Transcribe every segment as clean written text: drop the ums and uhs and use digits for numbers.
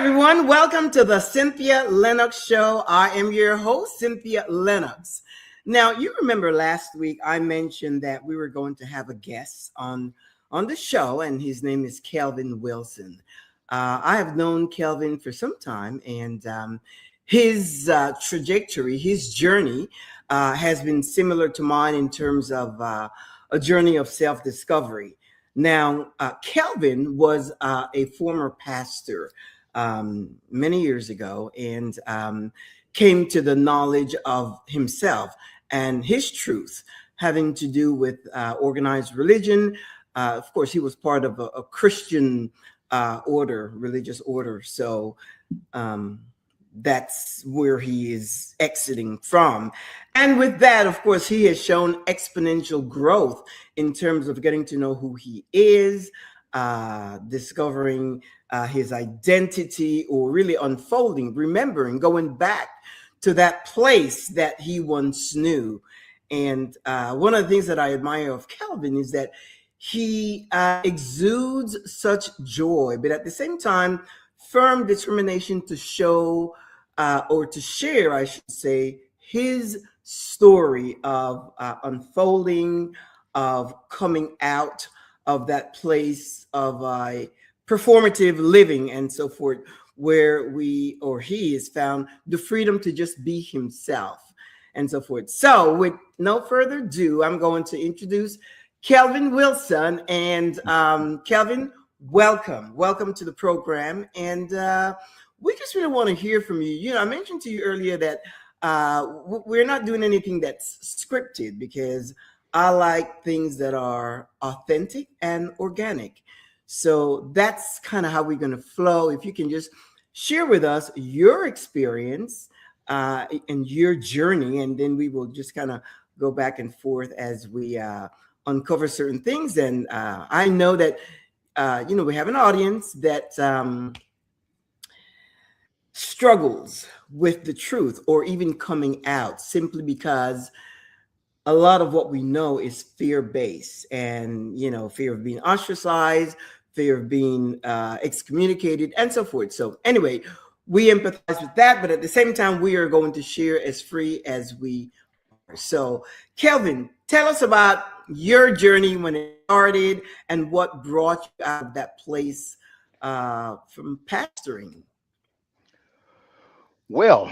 everyone. Welcome to the Cynthia Linox Show. I am your host, Cynthia Linox. Now, you remember last week I mentioned that we were going to have a guest on the show, and his name is Kelvin Wilson. I have known Kelvin for some time, and his trajectory, his journey has been similar to mine in terms of a journey of self-discovery. Now, Kelvin was a former pastor many years ago and came to the knowledge of himself and his truth having to do with organized religion. Of course, he was part of a Christian religious order. So that's where he is exiting from. And with that, of course, he has shown exponential growth in terms of getting to know who he is, discovering his identity, or really unfolding, remembering, going back to that place that he once knew. And one of the things that I admire of Kelvin is that he exudes such joy, but at the same time, firm determination to show or to share, I should say, his story of unfolding, of coming out of that place of performative living and so forth, where we or he has found the freedom to just be himself and so forth. So with no further ado, I'm going to introduce Kelvin Wilson. And Kelvin, welcome to the program. And we just really want to hear from you. You know, I mentioned to you earlier that we're not doing anything that's scripted, because I like things that are authentic and organic. So that's kind of how we're going to flow. If you can just share with us your experience and your journey, and then we will just kind of go back and forth as we uncover certain things. And I know that, we have an audience that struggles with the truth or even coming out, simply because a lot of what we know is fear-based, and fear of being ostracized, fear of being excommunicated, and so forth. So anyway, we empathize with that, but at the same time, we are going to share as free as we are. So Kelvin, tell us about your journey, when it started, and what brought you out of that place from pastoring. Well,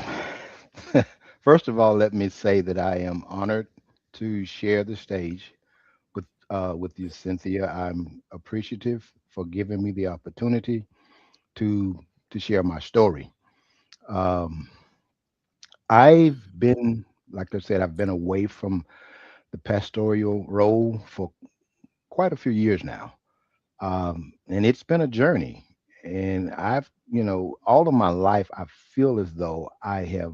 first of all, let me say that I am honored to share the stage with you, Cynthia. I'm appreciative for giving me the opportunity to share my story. Um, I've been, like I said, I've been away from the pastoral role for quite a few years now, and it's been a journey. And all of my life, I feel as though I have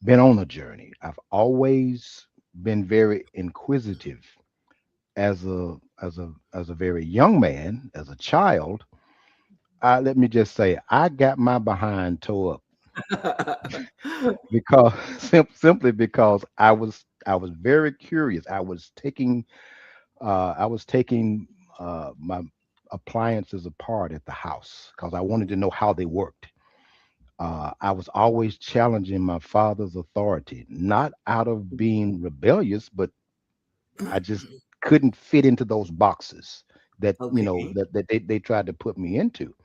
been on a journey. I've always been very inquisitive as a very young man, as a child. Let me just say, I got my behind tore up because simply because I was very curious. I was taking my appliances apart at the house because I wanted to know how they worked. I was always challenging my father's authority, not out of being rebellious, but I just couldn't fit into those boxes that Okay. they tried to put me into.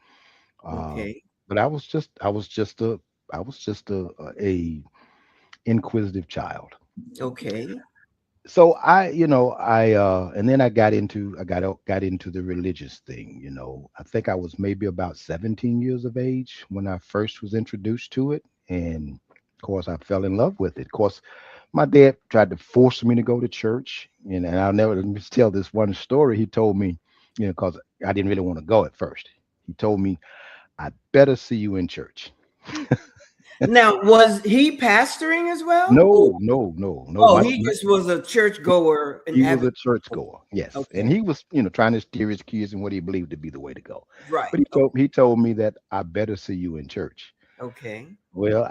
Uh, Okay. but I was just a inquisitive child. Okay. So and then I got into the religious thing. I think I was maybe about 17 years of age when I first was introduced to it, and of course I fell in love with it. Of course, my dad tried to force me to go to church, and I'll never let me just tell this one story. He told me, because I didn't really want to go at first. He told me, "I better see you in church." Now, was he pastoring as well? Or No, no, no, no. oh, My, he my just was a church goer and He was avid. a churchgoer, yes, and Okay. he was, trying to steer his kids in what he believed to be the way to go. Right. But he told me that I better see you in church. Okay. Well,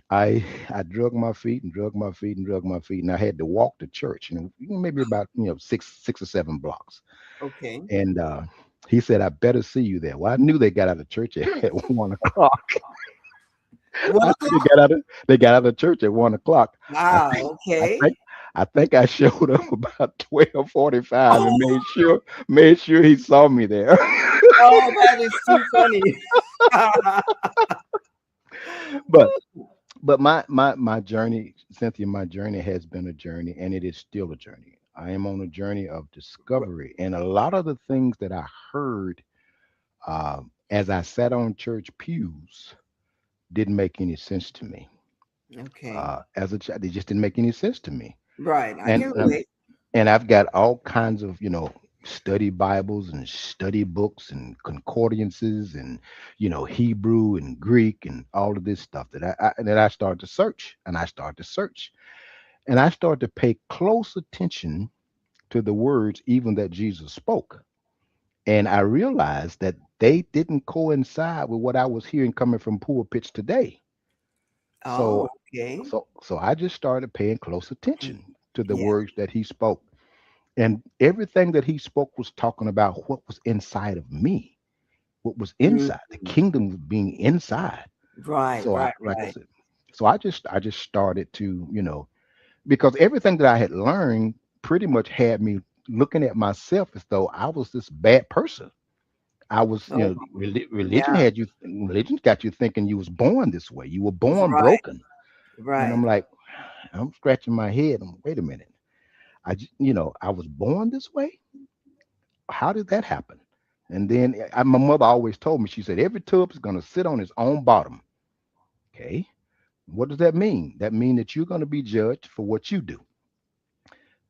I drug my feet and drug my feet and drug my feet, and I had to walk to church, maybe about 6 or 7 blocks. Okay. And He said, I better see you there. Well, I knew they got out of church at 1 o'clock. One I knew o'clock. they got out of church at 1 o'clock. I think Wow. I Okay. think I think I showed up about 12:45 and Oh, made sure he saw me there. oh, that is too funny. but but my journey, Cynthia, my journey has been a journey, and it is still a journey. I am on a journey of discovery, and a lot of the things that I heard as I sat on church pews didn't make any sense to me. Okay. As a child, they just didn't make any sense to me. Right. I And can relate. and I've got all kinds of study Bibles and study books and concordances and Hebrew and Greek and all of this stuff that I started to search, and I started to search, and I started to pay close attention to the words even that Jesus spoke. And I realized that they didn't coincide with what I was hearing coming from pulpits today. Oh, So okay. so I just started paying close Mm. attention to the Yeah. words that he spoke. And everything that he spoke was talking about what was inside of me, what was Mm. inside. The kingdom was being inside. Right. So I, Right. like I Right. said, so I just started to, because everything that I had learned pretty much had me looking at myself as though I was this bad person. I was, Oh, yeah. religion got you thinking you was born this way. You were born Right. broken. And Right. I'm like, I'm scratching my head. Wait a minute. I was born this way. How did that happen? And then my mother always told me, she said, every tub is going to sit on its own bottom. Okay. What does that mean? That means that you're going to be judged for what you do.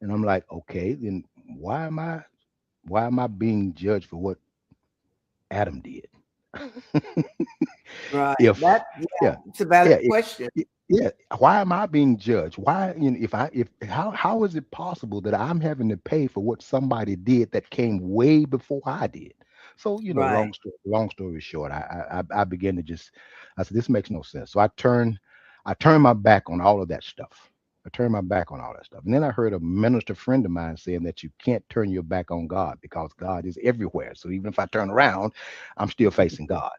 And I'm like, okay, then why am I being judged for what Adam did? Right. if That, yeah, yeah, it's a valid yeah, question. yeah, why am I being judged? Why, if how is it possible that I'm having to pay for what somebody did that came way before I did? So, Right. long story short, I began to just, I said, this makes no sense. So I turned my back on all of that stuff. I turned my back on all that stuff. And then I heard a minister friend of mine saying that you can't turn your back on God because God is everywhere. So even if I turn around, I'm still facing God.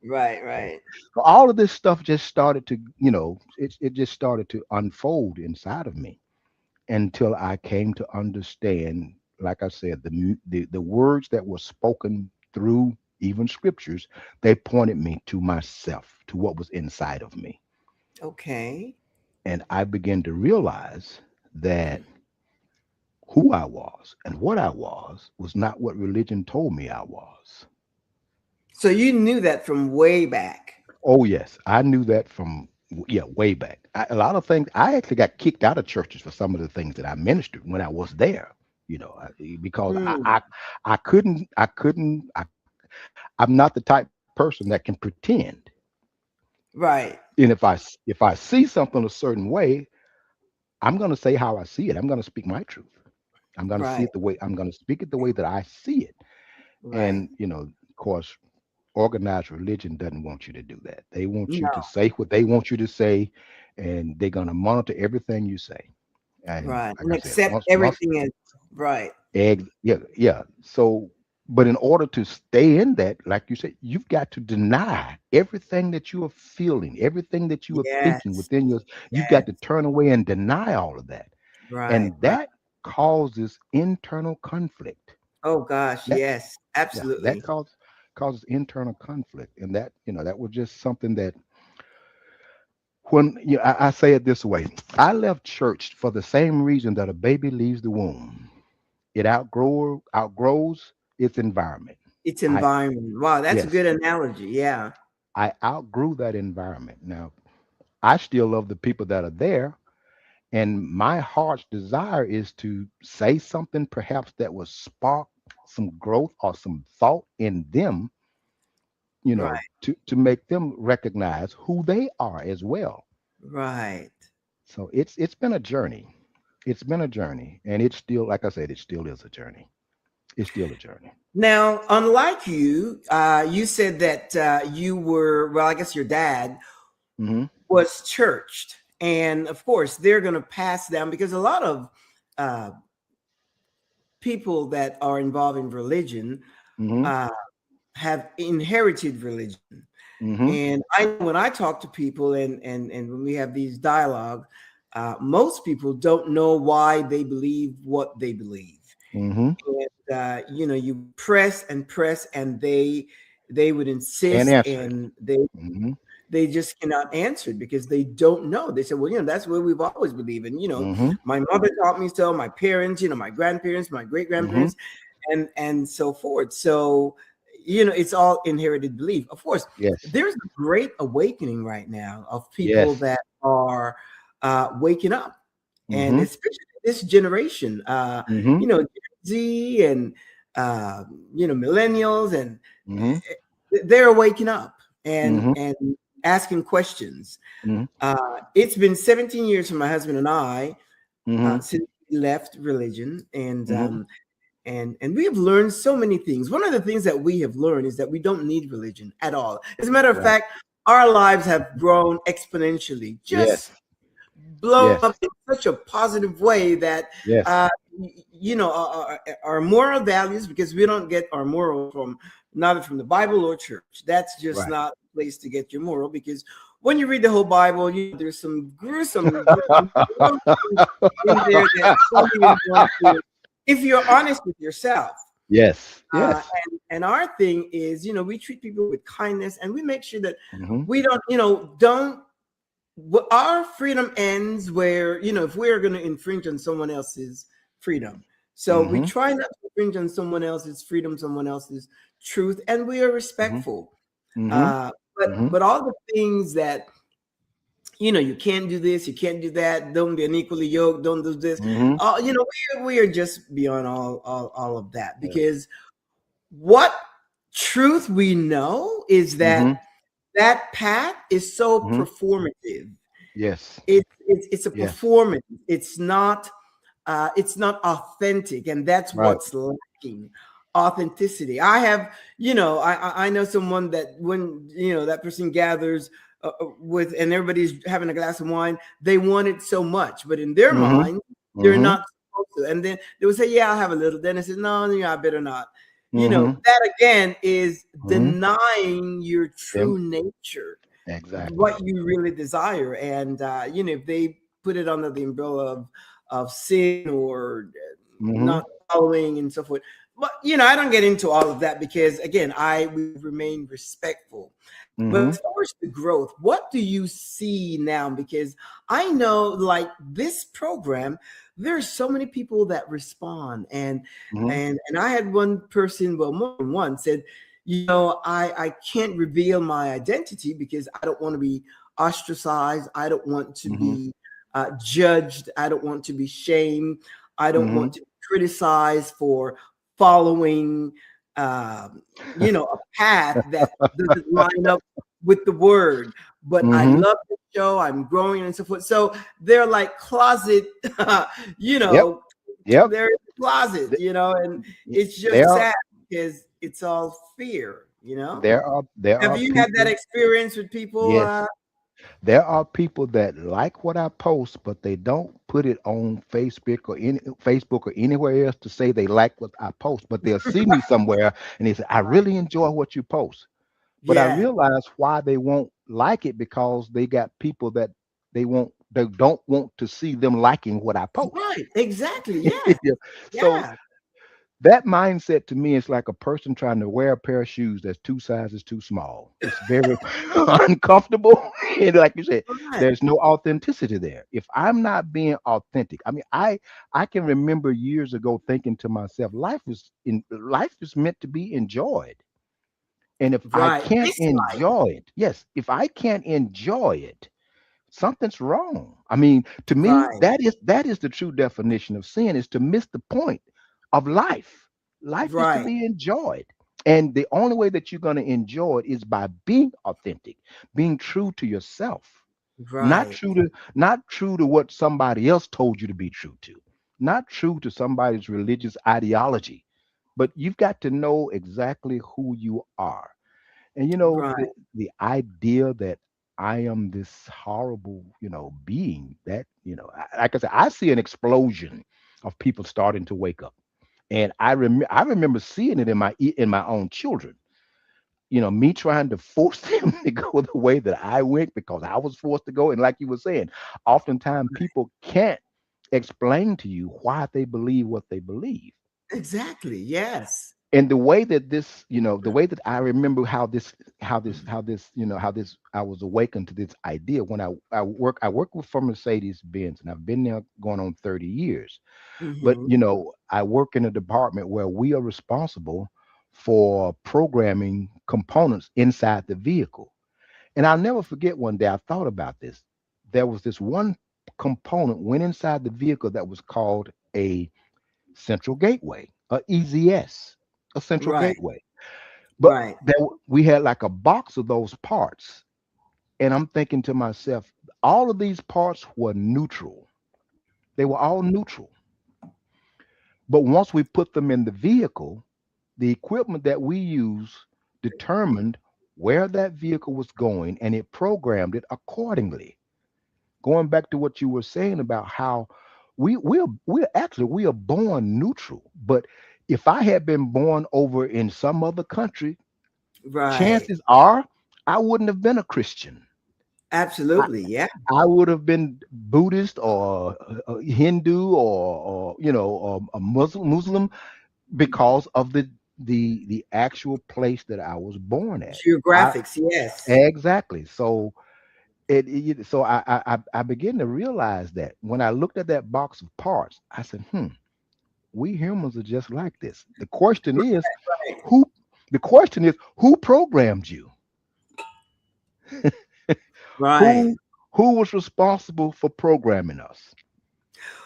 Right. Okay. Right. So all of this stuff just started to, it just started to unfold inside of me until I came to understand, like I said, the words that were spoken through even scriptures, they pointed me to myself, to what was inside of me. Okay. And I began to realize that who I was and what I was not what religion told me I was. So you knew that from way back. Oh yes, I knew that from, yeah, way back. A lot of things I actually got kicked out of churches for some of the things that I ministered when I was there. Because Hmm. I'm not the type person that can pretend. Right. And if I see something a certain way, I'm going to say how I see it. I'm going to speak my truth. Right. I'm going to speak it the way that I see it. Right. And of course, organized religion doesn't want you to do that. They want you No. to say what they want you to say, and they're going to monitor everything you say. And Right. like And I said, accept once everything as right. yeah, yeah. So, but in order to stay in that, like you said, you've got to deny everything that you are feeling, everything that you are thinking Yes. within your. You've got Yes. to turn away and deny all of that, Right. and Right. that causes internal conflict. Oh gosh. That Yes. Yeah, that Absolutely. causes internal conflict, and that was just something that, when I say it this way, I left church for the same reason that a baby leaves the womb. It outgrows its environment. It's I environment. Wow, that's a Yes, good analogy. Yeah. I outgrew that environment. Now I still love the people that are there, and my heart's desire is to say something perhaps that will spark some growth or some thought in them, Right. to make them recognize who they are as well. Right. So it's been a journey. It's been a journey, and it's still, like I said, it still is a journey. It's still a journey. Now, unlike you, you said that you were, well, I guess your dad Hmm. was churched. And of course, they're going to pass down because a lot of uh, people that are involved in religion Mhm. uh, have inherited religion. Mhm. And I know when I talk to people and when we have these dialogue, most people don't know why they believe what they believe. Mhm. And you press and press, and they would Can't insist, answer it. and Mhm. they just cannot answer it because they don't know. They said, well, that's what we've always believed. And Mhm. my mother taught me so, my parents, my grandparents, my great Mhm. grandparents, and so forth. So it's all inherited belief. Of course, Yes. there's a great awakening right now of people Yes. that are waking up, and Mhm. especially this generation, Mhm. Gen Z and millennials, and Mhm. they're waking up and Mhm. asking questions. Mhm. It's been 17 years for my husband and I Mhm. since we left religion, and Mhm. we have learned so many things. One of the things that we have learned is that we don't need religion at all. As a matter of Right. fact, our lives have grown exponentially, Yes. just blown Yes. up in such a positive way that Yes. our moral values, because we don't get our morals from neither from the Bible or church. That's just Right. not the place to get your moral, because when you read the whole Bible, there's some gruesome things in there that don't even want to, if you're honest with yourself. Yes. uh, Yes. and our thing is, we treat people with kindness, and we make sure that Mhm. we don't our freedom ends where, if we're going to infringe on someone else's freedom. So we Mhm. try not to infringe on someone else's freedom, someone else's truth, and we are Mhm. respectful. Mhm. uh but Mhm. but all the things that, you can't do this, you can't do that, don't be unequally yoked, don't do this, Mhm. we are just beyond all of that, Yeah. because what truth we know is that Mhm. that path is so Mhm. performative. Yes. It's a Yes. performance. It's not authentic, and that's Right. what's lacking. Authenticity. I have, I know someone that when that person gathers with, and everybody's having a glass of wine, they want it so much, but in their Mhm. mind, they're Mhm. not supposed to. And then they would say, "Yeah, I'll have a little." Then I said, "No, no, I better not." Mhm. That again is Mhm. denying your Them. true nature, Exactly. what you really desire. And if they put it under the umbrella of sin or Mhm. not following and so forth, but I don't get into all of that, because again, I we remain respectful. But Mhm. as far as the growth, what do you see now? Because I know, like this program, there's so many people that respond, and Mhm. and I had one person, well, more than one, said, I can't reveal my identity because I don't want to be ostracized. I don't want to Mhm. be judged. I don't want to be shamed. I don't want Mhm. to be criticized for following, a path that doesn't line up with the word. But I Mhm. love the show. I'm growing and so forth. So they're like closet, you Yep. know, Yep. they're in the closet, Th- and it's just There sad because it's all fear. there Have are you had that people. experience with people? Yes. There are people that like what I post, but they don't put it on Facebook or anywhere else to say they like what I post. But they'll see me somewhere and they say, "I really enjoy what you post." But I Yeah. realize why they won't like it because they got people that they don't want to see them liking what I post. Right. Exactly. Yes. Yeah. So Yeah. that mindset to me is like a person trying to wear a pair of shoes that's two sizes too small. It's very uncomfortable. And like you said, Right. there's no authenticity there. If I'm not being authentic, I mean, I can remember years ago thinking to myself, life is meant to be enjoyed. And if I Right. can't This life. enjoy it, yes, if I can't enjoy it, something's wrong. I mean, to me, Right. that is the true definition of sin is to miss the point of life. Life is to Right. be enjoyed. And the only way that you're going to enjoy it is by being authentic, being true to yourself, not Right. true to not true to what somebody else told you to be true to, not true to somebody's religious ideology, but you've got to know exactly who you are. And Right. the idea that I am this horrible, being that, like I said, I see an explosion of people starting to wake up. And I remember seeing it in my own children. Me trying to force them to go the way that I went because I was forced to go. And like you were saying, oftentimes people can't explain to you why they believe what they believe. Exactly. Yes. And the way that the way that I remember how this I was awakened to this idea when I work with for Mercedes Benz, and I've been there going on 30 years. But Hmm. I work in a department where we are responsible for programming components inside the vehicle. And I'll never forget, one day I thought about this. There was this one component went inside the vehicle that was called a central gateway, a EZS, a central Right. gateway. But Right. we had like a box of those parts. And I'm thinking to myself, all of these parts were neutral. They were all neutral. But once we put them in the vehicle, the equipment that we use determined where that vehicle was going, and it programmed it accordingly. Going back to what you were saying about how we are born neutral. But if I had been born over in some other country, Right. chances are I wouldn't have been a Christian. I, Absolutely. Yeah. I would have been Buddhist or Hindu or or a Muslim because of the actual place that I was born at. I Geographics. Yes. Exactly. So so I began to realize that when I looked at that box of parts, I said, we humans are just like this. Right. Who the question is who programmed you? Right. Who was responsible for programming us?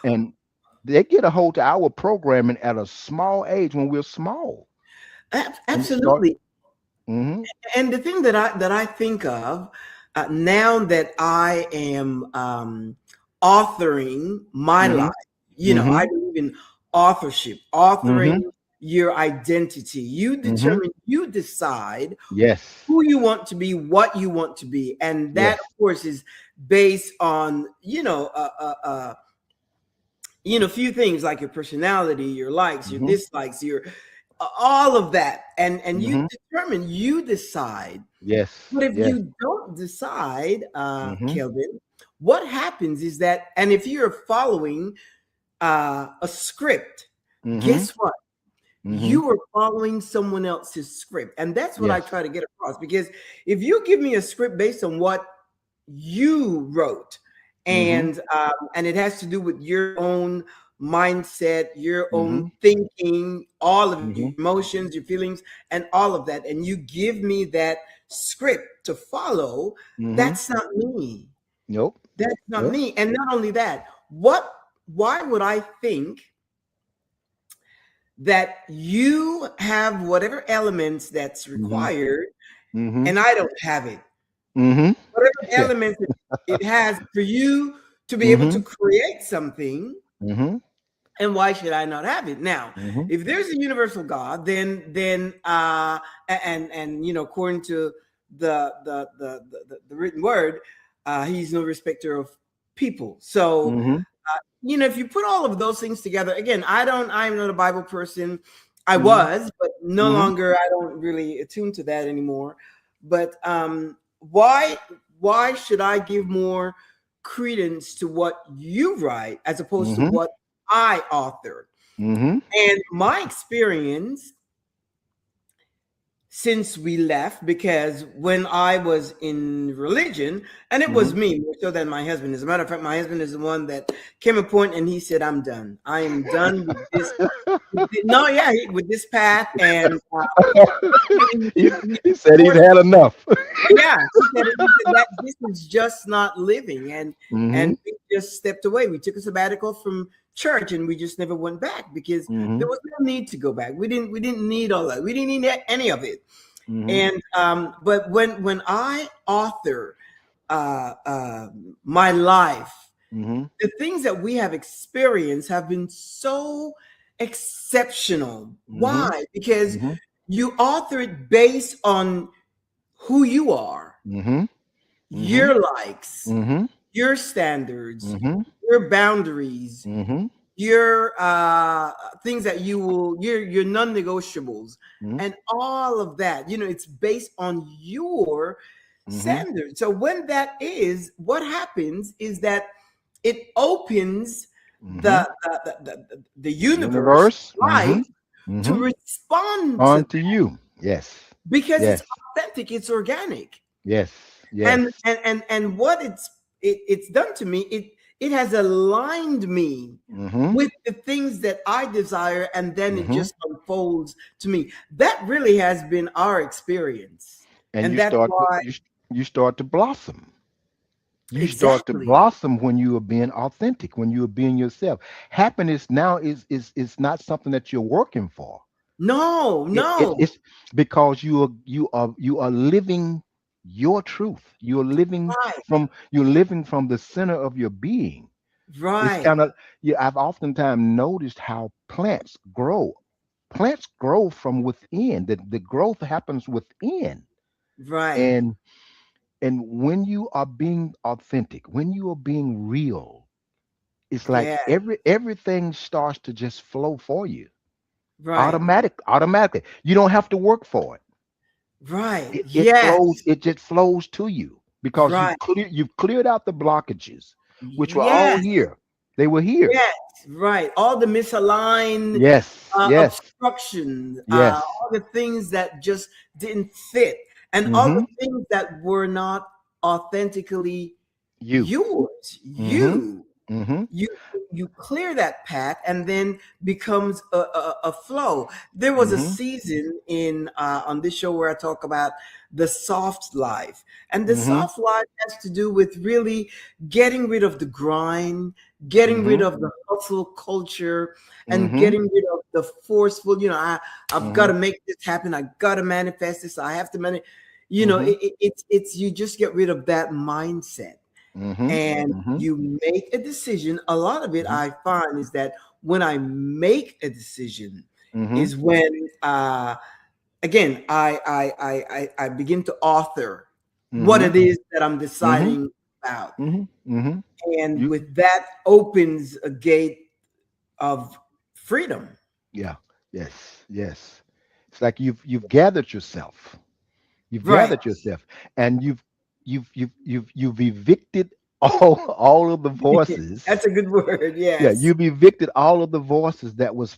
And they get a hold to our programming at a small age when we're small. And it start Absolutely. hmm And the thing that I think of now that I am authoring my hmm life, I hmm believe in authorship, authoring hmm your identity. You hmm determine, you decide Yes. who you want to be, what you want to be, and that, Yes. of course, is based on few things like your personality, your likes, your hmm dislikes, your all of that, and hmm you decide. Yes. But if Yes. you don't decide, hmm Kelvin, what happens is that, and if you're following a script, hmm guess what? hmm You are following someone else's script. And that's what I Yes. try to get across. Because if you give me a script based on what you wrote, hmm and it has to do with your own mindset, your own hmm thinking, all of your hmm emotions, your feelings, and all of that, and you give me that script to follow, hmm that's not me. Nope. That's not Nope. me. And not only that, why would I think that you have whatever elements that's hmm required hmm and I don't have it? hmm Whatever Yeah. elements it has for you to be able to hmm create something, hmm and why should I not have it? Now, hmm if there's a universal God, then and according to the written word, he's no respecter of people. So hmm if you put all of those things together, again, I'm not a Bible person. I hmm was, but no hmm longer. I don't really attune to that anymore. But why should I give more credence to what you write as opposed to hmm what I author? hmm And my experience since we left, because when I was in religion, and it was hmm me more so than my husband. As a matter of fact, my husband is the one that came a point and he said, "I'm done. I am done with this." No, yeah, with this path, and he, he he said he's forced. had enough. Yeah, he said that this is just not living, and hmm we just stepped away. We took a sabbatical from church, and we just never went back because hmm there was no need to go back. We didn't need all that. We didn't need any of it. hmm And but when I author uh, uh, my life, hmm the things that we have experienced have been so exceptional. hmm Why? Because hmm you author it based on who you are, hmm hmm your likes, hmm your standards, hmm your boundaries, hmm your things that you will, your non-negotiables, Mm-hmm. and all of that. It's based on your Mm-hmm. standards. So when that is, what happens is that it opens Mm-hmm. the universe, Universe. Mm-hmm. life, to Mm-hmm. respond to On that, to you. Yes. because it's Yes. authentic, it's organic. Yes. and Yes. and what it's done to me, it has aligned me Mm-hmm. with the things that I desire, and then it Mm-hmm. just unfolds to me. That really has been our experience, And and you that's start to why. you start to blossom. You start to Exactly. blossom when you are being authentic, when you are being yourself. Happiness now is not something that you're working for. No, no. It's because you are living your truth. Right, You're living from the center of your being. It's right, kind of, yeah, I've oftentimes noticed how plants grow. Plants grow from within. The growth happens within. right. And when you are being authentic, when you are being real, it's like Yeah, everything starts to just flow for you. right, Automatically. You don't have to work for it. right. It flows, Yes, it just flows to you because right. you've cleared out the blockages, which were all Yes, here. They were here. yes, right. All the misaligned Yes, yes, obstructions, yes. all the things that just didn't fit, and all the Mm-hmm. things that were not authentically You. yours. Mm-hmm. You, Mm-hmm. you, you clear that path, and then becomes a flow. There was a Mm-hmm. season in on this show where I talk about the soft life, and the Mm-hmm. soft life has to do with really getting rid of the grind, getting rid Mm-hmm. of the hustle culture, and Mm-hmm. getting rid of the forceful. I've got Mm-hmm. to make this happen. I got to manifest this. I have to manage. Mm-hmm. It's you just get rid of that mindset, Mm-hmm. and Mm-hmm. you make a decision. A lot of it I find is that when I make a decision Mm-hmm. is when again I begin to author what Mm-hmm. it is that I'm Mm-hmm. deciding about, Mm-hmm. Mm-hmm. and You with that opens a gate of freedom. yeah. Yes. Yes. It's like you've gathered yourself. You've Right. gathered yourself, and you've evicted all of the That's voices. a good word. Yeah, Yes. you've evicted all of the voices that was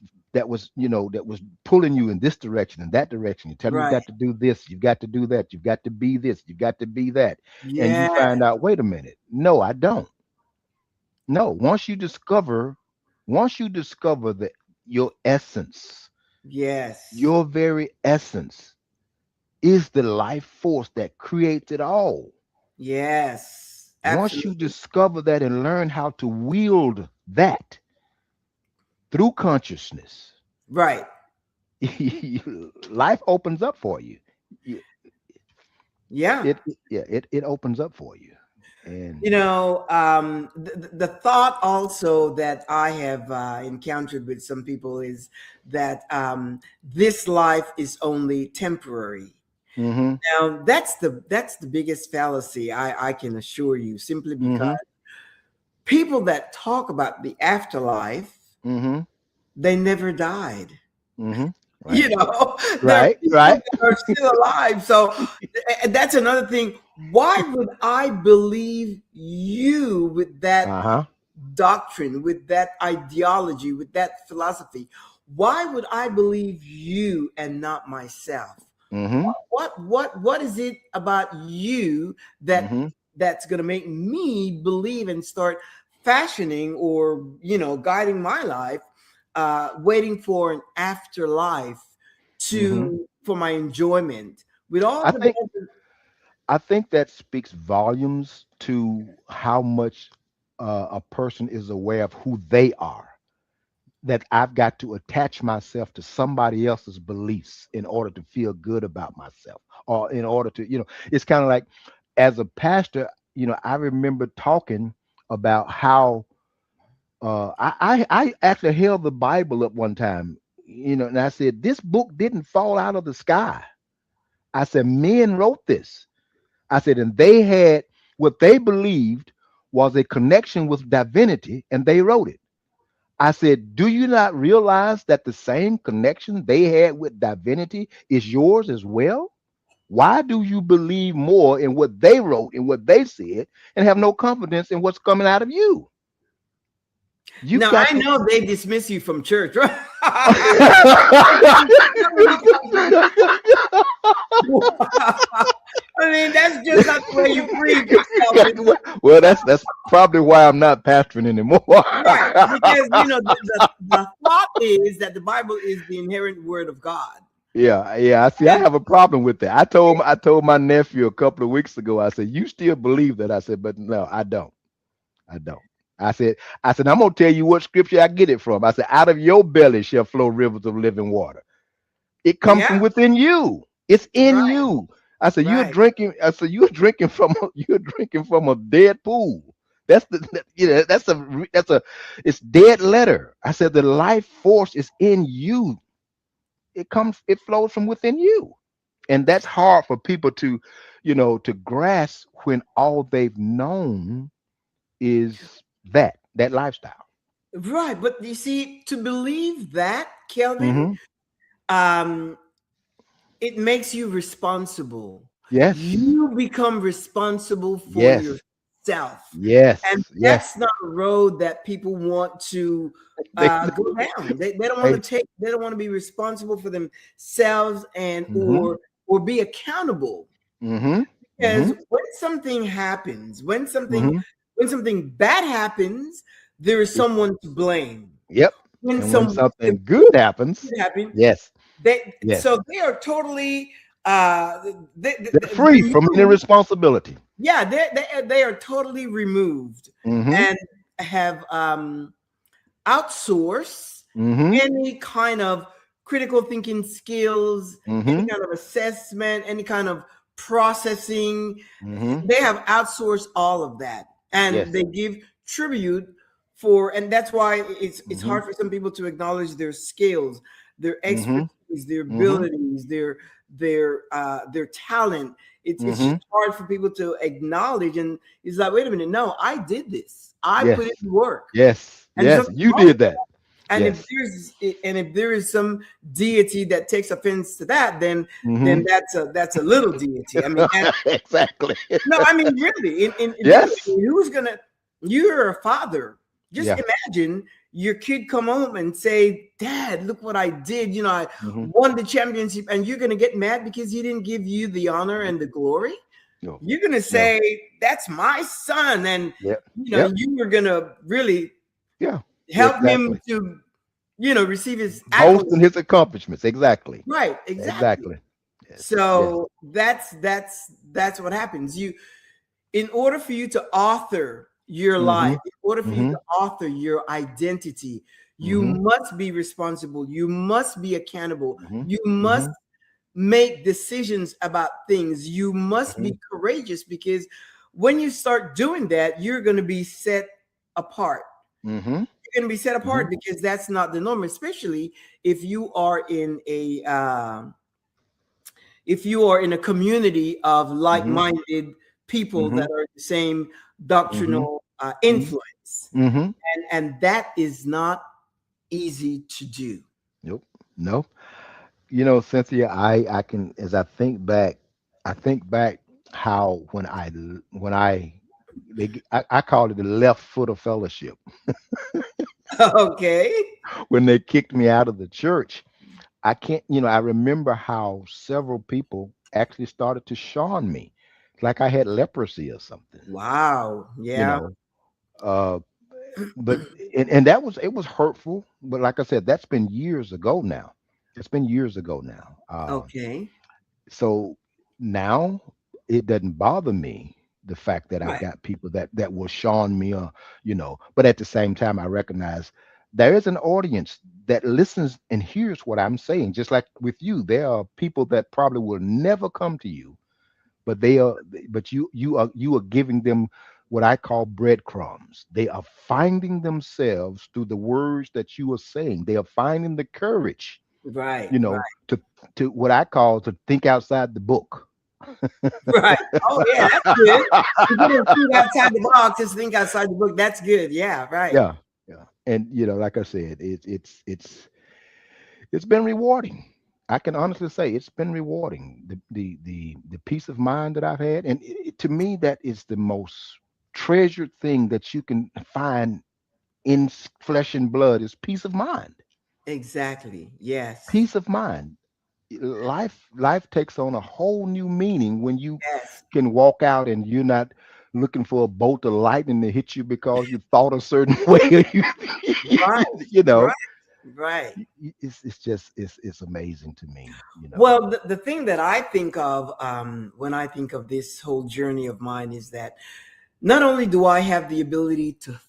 pulling you in this direction and that direction. You tell them you've Right. got to do this, you've got to do that, you've got to be this, you've got to be that, and you Yeah. find out, wait a minute, no, I don't. No, once you discover that your essence, Yes. your very essence is the life force that creates it all. Yes. Once you Absolutely. discover that and learn how to wield that through consciousness, Right. life opens up for you. Y- Yeah. it opens up for you. And The thought also that I have encountered with some people is that this life is only temporary. mm-hmm, Now, that's the biggest fallacy, I can assure you, simply because mm-hmm, people that talk about the afterlife, mm-hmm, they never died. mm-hmm. Right, You know, there are right, people right. that are still alive. So that's another thing. Why would I believe you with that Uh-huh. doctrine, with that ideology, with that philosophy? Why would I believe you and not myself? Mm-hmm, What is it about you that mm-hmm, that's going to make me believe and start fashioning, or guiding my life, waiting for an afterlife mm-hmm. to for my enjoyment, with all I the think benefits. I think that speaks volumes to how much a person is aware of who they are. That I've got to attach myself to somebody else's beliefs in order to feel good about myself, or in order to, it's kind of like, as a pastor, I remember talking about how I actually held the Bible up one time, and I said, this book didn't fall out of the sky. I said, men wrote this. I said, and they had what they believed was a connection with divinity, and they wrote it. I said, do you not realize that the same connection they had with divinity is yours as well? Why do you believe more in what they wrote and what they said and have no confidence in what's coming out of you? You've Now got I to. know they dismiss you from church, right? I mean, that's just not the way you preach, Kelvin. Well, that's probably why I'm not pastoring anymore. Right, because the thought is that the Bible is the inherent word of God. Yeah, yeah. I see. I And have a problem with that. I told my nephew a couple of weeks ago. I said, "You still believe that?" I said, "But no, I don't. I don't." I said, I'm gonna tell you what scripture I get it from. I said, "Out of your belly shall flow rivers of living water." It comes yeah, from within you. It's in right, you. I said, "You're right. drinking." I said, "You're drinking from you're drinking from a dead pool." That's that's a it's dead letter. I said, "The life force is in you. It flows from within you." And that's hard for people to to grasp when all they've known is that lifestyle. Right, but you see, to believe that, Kelvin, Hmm. um, it makes you responsible. Yes, You become responsible for yes, yourself. And yes, yes. that's not a road that people want to they, go down. They don't want to they, take, they don't want to be responsible for themselves and hmm, or be accountable. hmm, Because hmm, when something happens, hmm. when something bad happens, there is someone to blame. Yep. When And when something something good happens, good happens, yes, yes, they are totally uh they're free from any removed. responsibility. Yeah, they are totally removed Hmm. and have outsourced Hmm. any kind of critical thinking skills, any Hmm. kind of assessment, any kind of processing. Hmm. They have outsourced all of that, and Yes. they give tribute for, and that's why it's Hmm. hard for some people to acknowledge their skills, their Hmm. expertise, their Hmm. abilities, their talent. It's just Hmm. hard for people to acknowledge, and it's like, wait a minute, no, I did this, I put Yes. in work, Yes. and there's Yes. nothing You wrong with did that. that. And Yes. if there is some deity that takes offense to that, then Hmm. that's a little deity. I mean, Exactly. no, I mean, really, really, I Yes. mean, who's gonna? You're a father. Just Yeah. imagine your kid come home and say, "Dad, look what I did. You know, I Hmm. won the championship," and you're gonna get mad because he didn't give you the honor and the glory. No. You're gonna No. say, "That's my son," and Yep. you know, Yep. you are gonna really Yeah. help him Exactly. to, receive his Boasting accolades. his accomplishments. Exactly. Right? Exactly. Exactly. Yes. Yes. So that's what happens. In order for you to author your Hmm. life, in order for you Hmm. to author your identity, you Hmm. must be responsible. You must be accountable. Hmm. You must Hmm. make decisions about things. You must Hmm. be courageous because when you start doing that, you're going to be set apart. Hmm. You're going to be set Hmm. apart because that's not the norm, especially if you are in a community of Hmm. like-minded people Hmm. that are the same Hmm. doctrinal influence, Hmm. and that is not easy to do. Nope. No. Cynthia, I can, as I think back how when I call it the left foot of fellowship. Okay. When they kicked me out of the church, I can't, I remember how several people actually started to shun me, like I had leprosy or something, Wow. you Yeah. know. Uh, but and that was it was hurtful. But like I said, that's been years ago now. It's been years ago now. Okay. So now it doesn't bother me the fact that I've Right. got people that will shun me, or but at the same time I recognize there is an audience that listens and hears what I'm saying. Just like with you, there are people that probably will never come to you, but you are giving them what I call breadcrumbs. They are finding themselves through the words that you are saying. They are finding the courage, Right. you Right. know, to what I call to think outside the book. Right. Oh yeah, that's good. You didn't think outside the box, just think outside the book. That's good. Yeah. Right. Yeah, yeah. And like I said, it's been rewarding. I can honestly say it's been rewarding. The peace of mind that I've had, and to me, that is the most treasured thing that you can find in flesh and blood is peace of mind. Exactly. Yes. Peace of mind. Life takes on a whole new meaning when you Yes. can walk out and you're not looking for a bolt of lightning to hit you because you thought a certain way. Right. you know, Right. Right. it's just it's amazing to me. Well, the thing that I think of when I think of this whole journey of mine is that not only do I have the ability to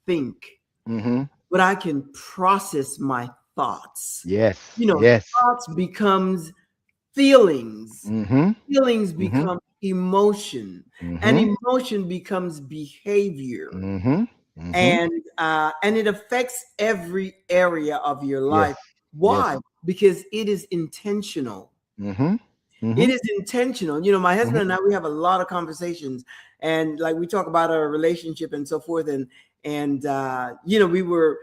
think, Mm-hmm. but I can process my thoughts. Yes. You know, Yes. thoughts becomes feelings, Mm-hmm. feelings Mm-hmm. become emotion, and Mm-hmm. emotion becomes behavior, Mm-hmm. Mm-hmm. and it affects every area of your Yes. life. Yes. Why? Because it is intentional. Mm-hmm. It Mm-hmm. is intentional. You know, my husband Mm-hmm. and I, we have a lot of conversations, and like we talk about our relationship and so forth. And we were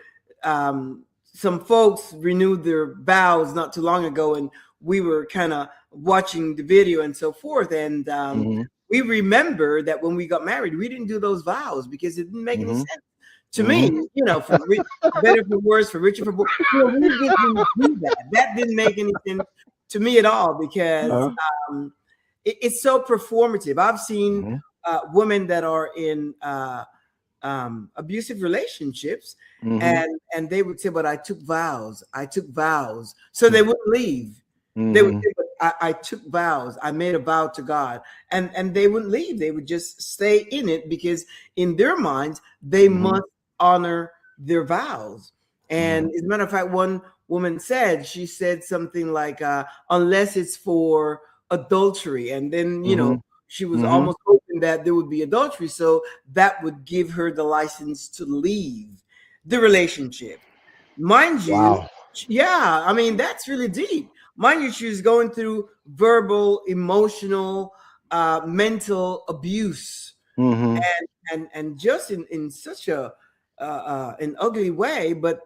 some folks renewed their vows not too long ago, and we were kind of watching the video and so forth. And Mm-hmm. we remember that when we got married, we didn't do those vows because it didn't make any Mm-hmm. sense to me. Mm-hmm. You know, for better, for worse, for richer, for poor. You know, we didn't do that. That didn't make any sense to me at all because Uh-huh. um, it's so performative. I've seen Mm-hmm. women that are in abusive relationships, Mm-hmm. and they would say, "But I took vows. I took vows," so they wouldn't leave. They would Mm-hmm. say, "But I took vows. I made a vow to God," and they wouldn't leave. They would just stay in it because in their minds they Mm-hmm. must honor their vows. Mm-hmm. And as a matter of fact, one woman said, she said something like, "Unless it's for adultery," and then Mm-hmm. she was Mm-hmm. almost hoping that there would be adultery, so that would give her the license to leave the relationship. Mind you, Wow. yeah, I mean, that's really deep. Mind you, she was going through verbal, emotional, mental abuse, Mm-hmm. and just in such a an ugly way. But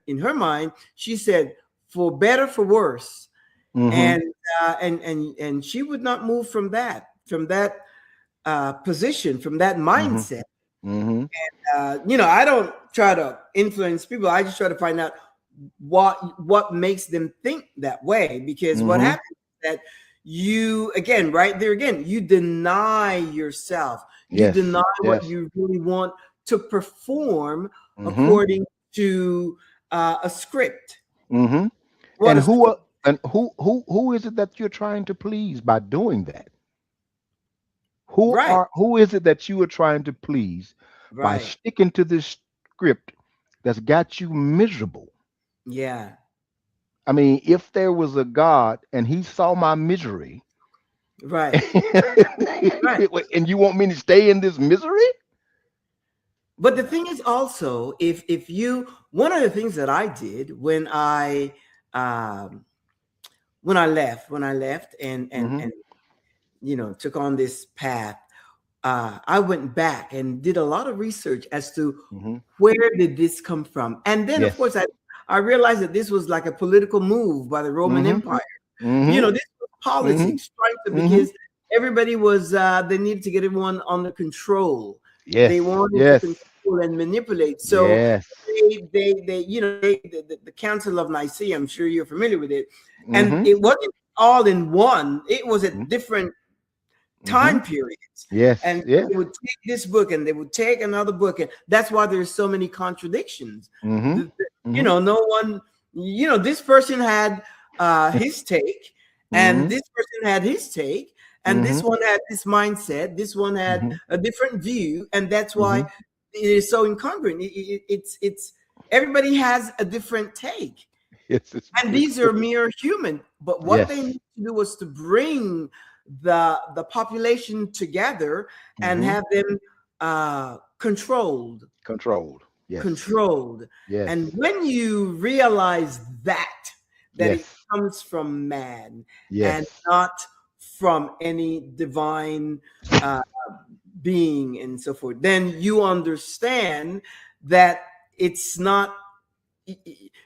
in her mind, she said, "For better, for worse," Mm-hmm. and she would not move from that position, from that Mm-hmm. mindset. Mm-hmm. I don't try to influence people. I just try to find out what makes them think that way. Because what Mm-hmm. happens is that you, again, right there again, you deny yourself. You Yes. deny what Yes. you really want to perform Mm-hmm. according to a script. Mm-hmm. What And a who script, are- and who is it that you're trying to please by doing that? right? Who is it that you are trying to please by Right. sticking to this script that's got you miserable? Yeah. I mean, if there was a God and he saw my misery Right. Right. and you want me to stay in this misery? But the thing is also, if you, one of the things that I did um, when I left and Mhm. took on this path, I went back and did a lot of research as to Mhm. where did this come from, and then of Yes. course I realized that this was like a political move by the Roman Mhm. Empire. Mhm. This was Mhm. politics, trying to, Mhm. because everybody was they needed to get everyone under control. They Yes. wanted to Yes. control and manipulate. So Yes. the Council of Nicaea, I'm sure you're familiar with it, and Mhm. it wasn't all in one. It was Mhm. at different Mhm. time periods. Yes. And Yes. they would take this book and they would take another book. And that's why there's so many contradictions. Mhm. Mhm. No one, this person had his take, and Mhm. this person had his take, and this Mhm. one had this mindset, this one had Mhm. a different view. And that's why Mhm. it is so incongruent. It's everybody has a different take. And these are mere human, but what they yes. need to do was to bring the population together and Mhm. have them controlled, Controlled. Yes. controlled. And Yes. when you realize that it Yes. comes from man and Yes. not from any divine uh, being and so forth, then you understand that it's not,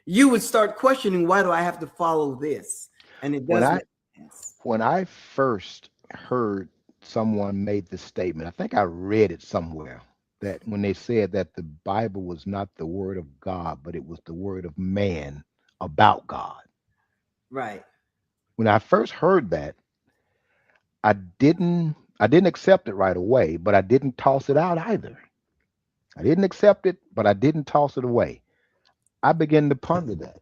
you would start questioning, why do I have to follow this? And it When does I make sense. when I first heard someone made this statement, I think I read it somewhere that when they said that the Bible was not the word of God, but it was the word of man about God. Right. When I first heard that, I didn't accept it right away, but I didn't toss it out either. I didn't accept it, but I didn't toss it away. I began to ponder that.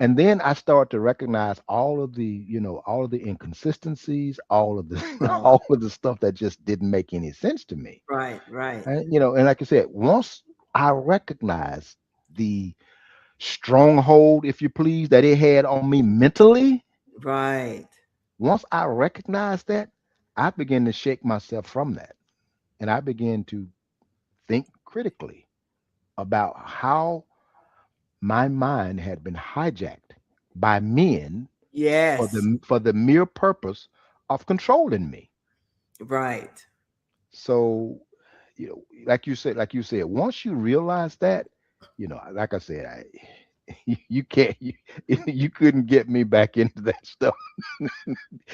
And then I started to recognize all of the, all of the inconsistencies, all of the Right. all of the stuff that just didn't make any sense to me. Right. Right. And like I said, once I recognized the stronghold, if you please, that it had on me mentally, Right. once I recognized that, I began to shake myself from that. And I began to think critically about how my mind had been hijacked by men Yes. for the mere purpose of controlling me. Right. So, like you said, once you realize that, like I said, you can't, you couldn't get me back into that stuff.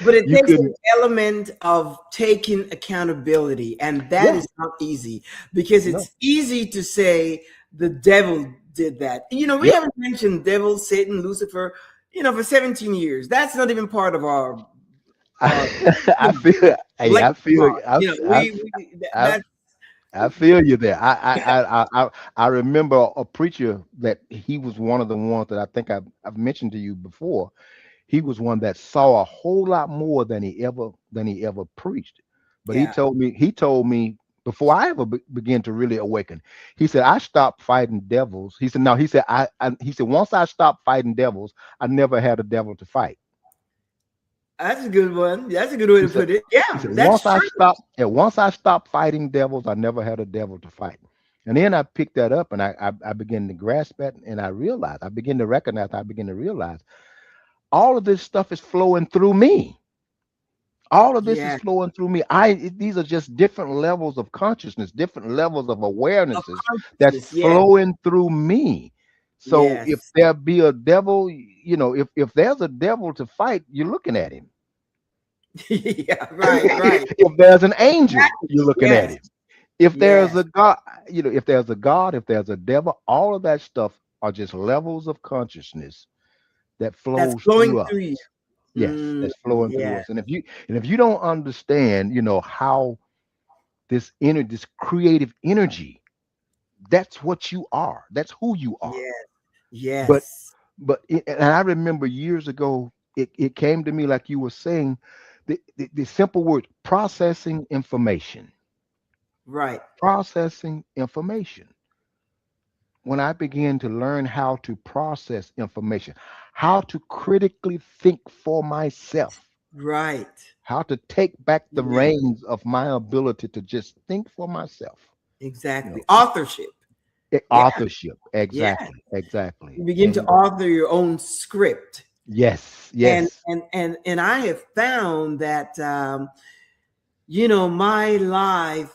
But it You takes an couldn't. element of taking accountability, and that Yeah, is not easy, because no, it's easy to say the devil did that. We yep. haven't mentioned devil, Satan, Lucifer, for 17 years. That's not even part of our I feel, hey, I feel, lexicon. I, That's I feel you there. I remember a preacher that he was one of the ones that I think I've mentioned to you before. He was one that saw a whole lot more than he ever preached. But yeah. he told me before I ever began to really awaken. He said I stopped fighting devils. He said no. He said once I stopped fighting devils, I never had a devil to fight. That's a good one. That's a good way He to said put it. he Yeah, said that's true. once I stopped fighting devils, I never had a devil to fight. And then I picked that up and I began to grasp it and I began to recognize, I began to realize all of this stuff is flowing through me. All of this is Yeah, flowing through me. These are just different levels of consciousness, different levels of of awarenesses that's consciousness. Yes, flowing through me. So if yes. there be a devil, if there's a devil to fight, you're looking at him. Yeah, right, right. If there's an angel, you're looking at Yes, him. If there's yes. a God, if there's a God, if there's a devil, all of that stuff are just levels of consciousness that That's flows flowing through us. through you. Yes, that's flowing through Yeah, us. And if you don't understand, how this creative energy, that's what you are. That's who you are. yes, But yes. and I remember years ago, it came to me like you were saying, the simple word processing information. Right, Processing information. When I began to learn how to process information, how to critically think for myself, right. how to take back the Yeah, reins of my ability to just think for myself. You exactly. know, Authorship. Yeah, authorship. yeah. Exactly. You Exactly. begin to And author your own script, yes, and yes. I have found that my life,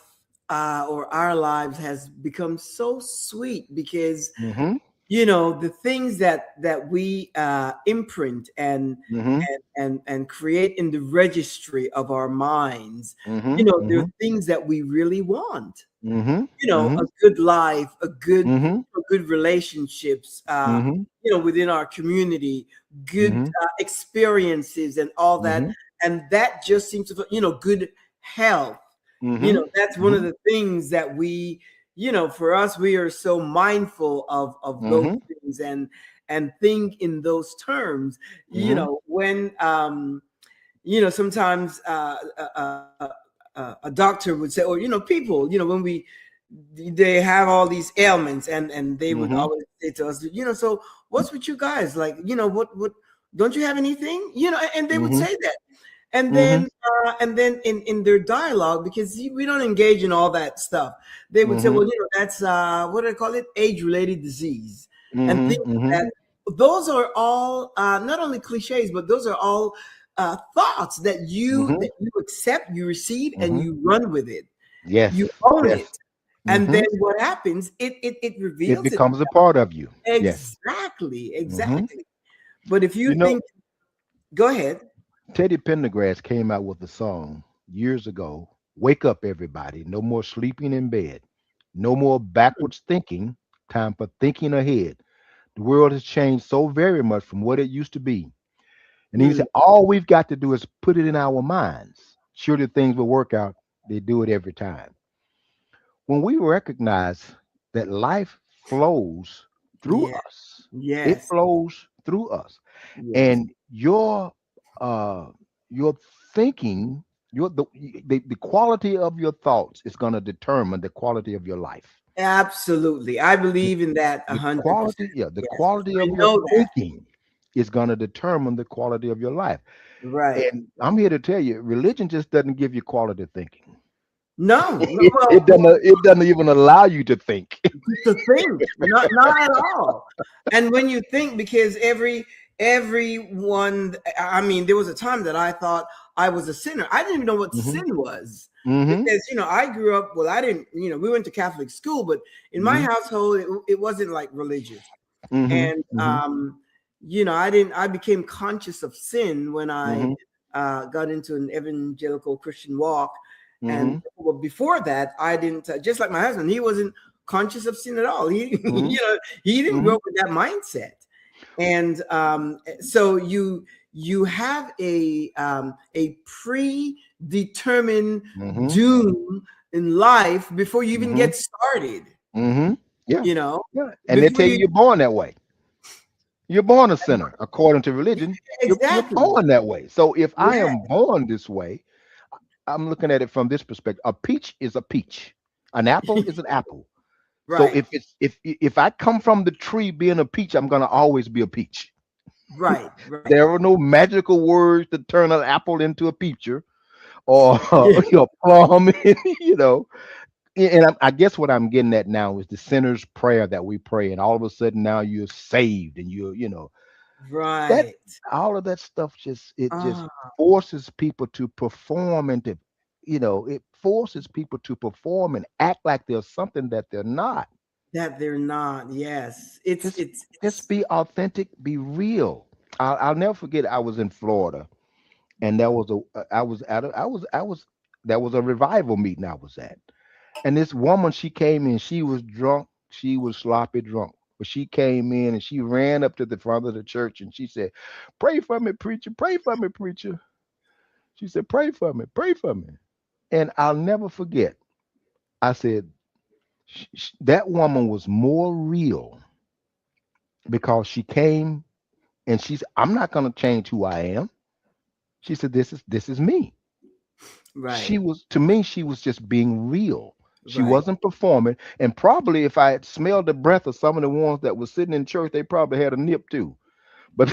or our lives, has become so sweet, because Mm-hmm. the things that we imprint Mm-hmm. and create in the registry of our minds, Mm-hmm. they're Mm-hmm. things that we really want. Mm-hmm. Mm-hmm. A good life, Mm-hmm. a good relationships, Mm-hmm. within our community, good Mm-hmm. experiences, and all that. Mm-hmm. And that just seems to, good health. Mm-hmm. That's one of Mm-hmm. the things that we, for us, we are so mindful of those Mm-hmm. things, and think in those terms. Mm-hmm. When sometimes a doctor would say, or people, when they have all these ailments, and they would Mm-hmm. always say to us, so what's with you guys, like, what don't you have anything, and they would Mm-hmm. say that. And Mm-hmm. then in their dialogue, because we don't engage in all that stuff, they would say, Mm-hmm. well, that's what do they call it, age-related disease, and things Mm-hmm. Mm-hmm. like that. Those are all not only cliches, but those are all thoughts that you Mm-hmm. accept, you receive, and Mm-hmm. you run with it. Yes. You own Yes. it. And Mm-hmm. then what happens? It It reveals it. becomes a part of you. Yes. Exactly, Mm-hmm. exactly. But if you You know, think, go ahead. Teddy Pendergrass came out with a song years ago. Wake up, everybody. No more sleeping in bed. No more backwards thinking. Time for thinking ahead. The world has changed so very much from what it used to be. And he Hmm. said, all we've got to do is put it in our minds. Surely things will work out. They do it every time. When we recognize that life flows through Yeah. us, it Yes. flows through us. Yes. And uh your thinking, the quality of your thoughts is going to determine the quality of your life. Absolutely. I The, believe in that the 100%. quality, yeah, the Yes. quality I of your know that. thinking is going to determine the quality of your life. Right. And I'm here to tell you, religion just doesn't give you quality thinking. No, no, It doesn't even allow you to think. to think, not at all. And when you think, because everyone, I mean, there was a time that I thought I was a sinner. I didn't even know what Hmm. sin was, Hmm. because I grew up. Well, I didn't. We went to Catholic school, but in my Hmm. household, it wasn't like religious. Hmm. And Hmm. I didn't. I became conscious of sin when I Hmm. got into an evangelical Christian walk. And Hmm. well, before that, I didn't. Just like my husband, he wasn't conscious of sin at all. He, Hmm. he didn't grow Hmm. up with that mindset. And so you have a predetermined Hmm. doom in life before you even Hmm. get started. Hmm. Yeah. You know, Yeah. And they before tell you you you're born that way. You're born a sinner according to religion. You're exactly born that way. So if I yeah am born this way, I'm looking at it from this perspective. A peach is a peach. An apple is an apple. So right if I come from the tree being a peach, I'm gonna always be a peach. right There are no magical words to turn an apple into a peacher or yeah plum. You know, and I guess what I'm getting at now is the sinner's prayer that we pray, and all of a sudden now you're saved, and that right all of that stuff just ah forces people to perform and to it forces people to perform and act like there's something that they're not. that they're not. Yes, it's just it's just it's be authentic, be real. I'll never forget, I was in Florida, and there was a I was at a, I was there was a revival meeting I was at. And this woman, she came in, she was drunk, she was sloppy drunk. But she came in and she ran up to the front of the church and she said, "Pray for me, preacher, pray for me, preacher." She said, "Pray for me, pray for me." And I'll never forget, I said, that woman was more real because she came and she's, "I'm not going to change who I am." She said, "This is me." She right was, to me, she was just being real. She right wasn't performing. And probably if I had smelled the breath of some of the ones that were sitting in church, they probably had a nip too. But